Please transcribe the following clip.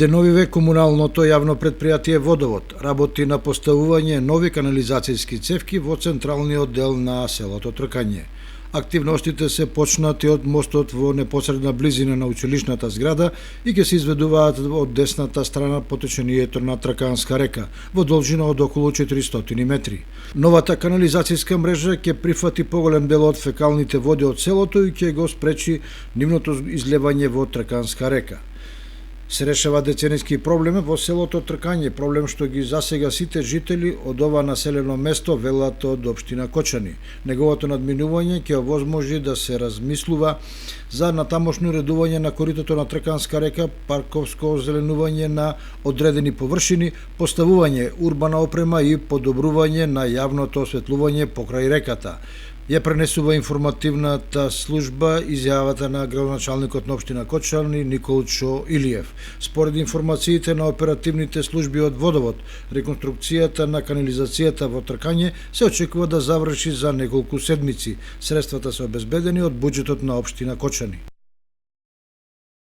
Деновиве комуналното јавно предпријатие Водовод работи на поставување нови канализацијски цевки во централниот дел на селото Тркање. Активностите се почнати од мостот во непосредна близина на училишната зграда и ќе се изведуваат од десната страна по течението на Трканска река, во должина од околу 400 метри. Новата канализацијска мрежа ќе прифати поголем дел од фекалните води од селото и ќе го спречи нивното излевање во Трканска река. Се решава деценијски проблем во селото Тркање, проблем што ги засега сите жители од ова населено место, велат од општина Кочани. Неговото надминување ќе овозможи да се размислува за натамошно уредување на коритото на Трканска река, парковско озеленување на одредени површини, поставување урбана опрема и подобрување на јавното осветлување покрај реката. Ја пренесува информативната служба изјавата на градоначалникот на општина Кочани Николчо Илиев. Според информациите на оперативните служби од Водовод, реконструкцијата на канализацијата во Тркање се очекува да заврши за неколку седмици. Средствата се обезбедени од буџетот на општина Кочани.